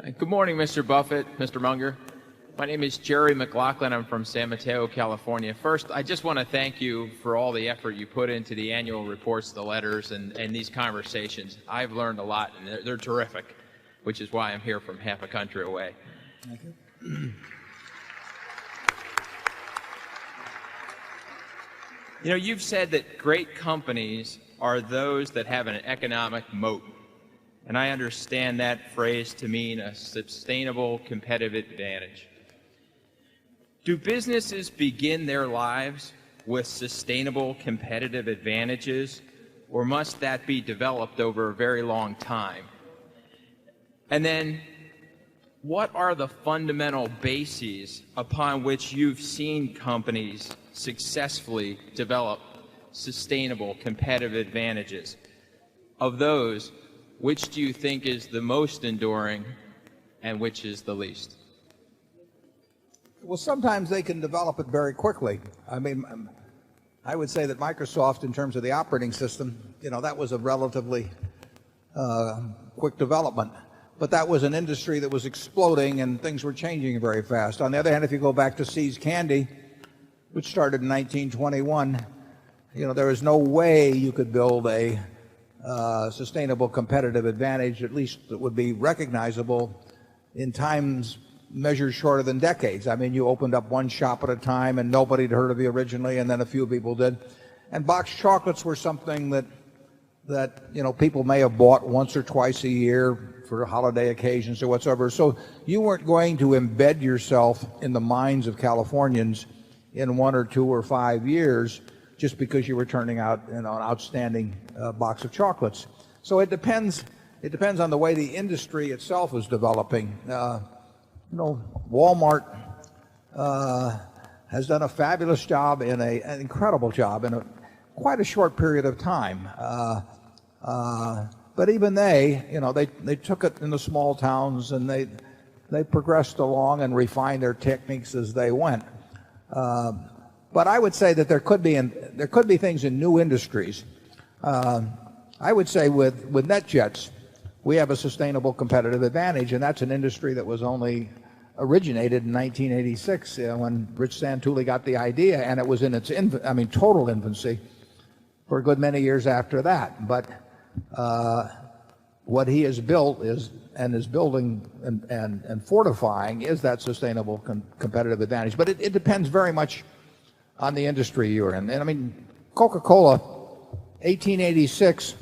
Good morning, Mr. Buffett, Mr. Munger. My name is Jerry McLaughlin. I'm from San Mateo, California. First, I just want to thank you for all the effort you put into the annual reports, the letters, and these conversations. I've learned a lot, and they're terrific, which is why I'm here from half a country away. Thank you. You know, you've said that great companies are those that have an economic moat. And I understand that phrase to mean a sustainable competitive advantage. Do businesses begin their lives with sustainable competitive advantages, or must that be developed over a very long time? And then, what are the fundamental bases upon which you've seen companies successfully develop sustainable competitive advantages? Of those, which do you think is the most enduring and which is the least? Well, sometimes they can develop it very quickly. I mean, I would say that Microsoft, in terms of the operating system, that was a relatively quick development. But that was an industry that was exploding and things were changing very fast. On the other hand, if you go back to See's Candy, which started in 1921, there is no way you could build a sustainable competitive advantage, at least that would be recognizable in times measured shorter than decades. I mean, you opened up one shop at a time and nobody had heard of you originally, and then a few people did. And boxed chocolates were something that people may have bought once or twice a year for holiday occasions or whatsoever. So you weren't going to embed yourself in the minds of Californians in 1 or 2 or 5 years just because you were turning out an outstanding box of chocolates. So it depends on the way the industry itself is developing. Walmart has done a fabulous job an incredible job in quite a short period of time. But even they took it in the small towns and they progressed along and refined their techniques as they went. But I would say that there could be things in new industries. I would say with NetJets, we have a sustainable competitive advantage, and that's an industry that was only originated in 1986 when Rich Santulli got the idea, and it was in its total infancy for a good many years after that. But what he has built is building and fortifying is that sustainable competitive advantage. But it depends very much on the industry you're in. And I mean, Coca-Cola, 1886,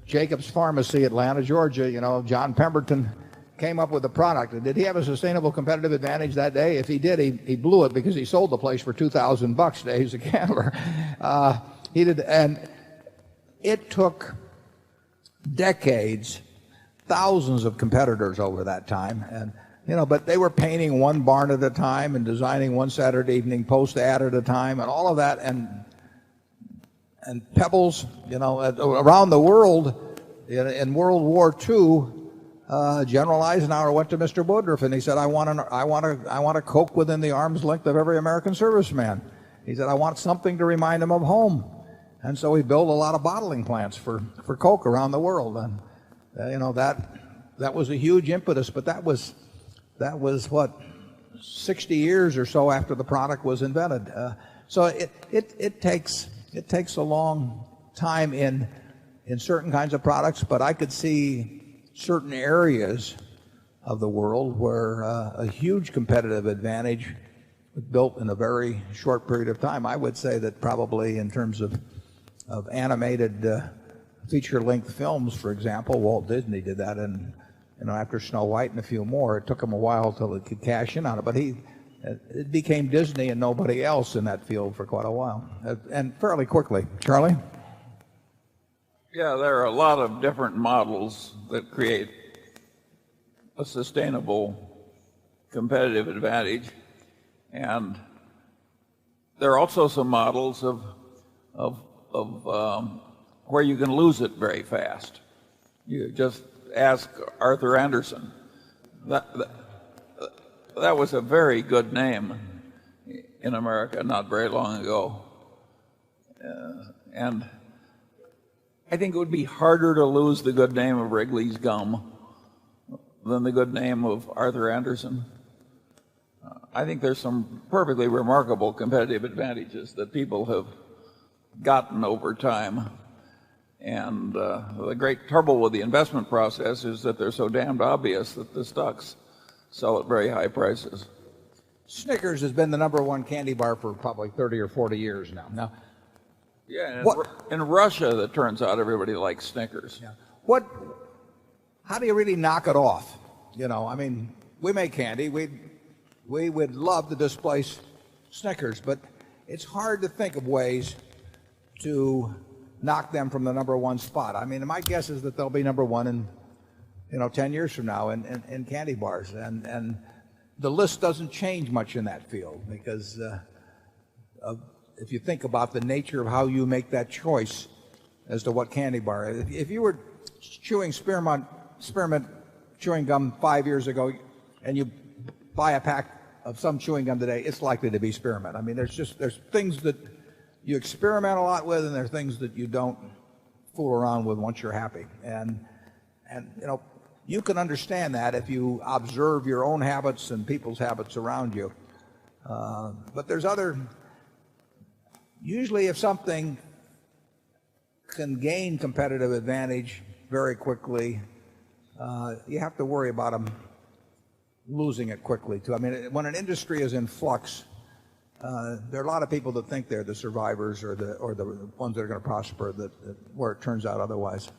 Jacobs Pharmacy, Atlanta, Georgia, John Pemberton came up with the product. Did he have a sustainable competitive advantage that day? If he did, he blew it because he sold the place for $2,000 today. He's a gambler. He did, and it took decades, thousands of competitors over that time, and but they were painting one barn at a time and designing one Saturday Evening Post ad at a time and all of that, and Pebbles, around the world. In World War II, General Eisenhower went to Mr. Woodruff and he said, I want a Coke within the arm's length of every American serviceman. He said, I want something to remind him of home. And so he built a lot of bottling plants for Coke around the world. And that was a huge impetus, but that was what, 60 years or so after the product was invented. So it takes a long time in certain kinds of products, but I could see certain areas of the world where a huge competitive advantage was built in a very short period of time. I would say that probably in terms of animated feature-length films, for example, Walt Disney did that, and after Snow White and a few more, it took him a while till it could cash in on it. But it became Disney and nobody else in that field for quite a while, and fairly quickly. Charlie? Yeah, there are a lot of different models that create a sustainable competitive advantage, and there are also some models of where you can lose it very fast. You just ask Arthur Andersen. That was a very good name in America not very long ago. And I think it would be harder to lose the good name of Wrigley's gum than the good name of Arthur Andersen. I think there's some perfectly remarkable competitive advantages that people have gotten over time. And the great trouble with the investment process is that they're so damned obvious that the stocks sell at very high prices. Snickers has been the #1 candy bar for probably 30 or 40 years now. Yeah, in Russia, it turns out everybody likes Snickers. Yeah. How do you really knock it off? I mean, we make candy. We would love to displace Snickers, but it's hard to think of ways to knock them from the #1 spot. I mean, my guess is that they'll be #1 in 10 years from now in candy bars, and the list doesn't change much in that field because if you think about the nature of how you make that choice as to what candy bar, if you were chewing spearmint chewing gum 5 years ago and you buy a pack of some chewing gum today, it's likely to be spearmint. I mean, there's things that you experiment a lot with, and there are things that you don't fool around with once you're happy. And you can understand that if you observe your own habits and people's habits around you. But there's usually if something can gain competitive advantage very quickly, you have to worry about them losing it quickly too. I mean, when an industry is in flux, there are a lot of people that think they're the survivors or the ones that are going to prosper where it turns out otherwise.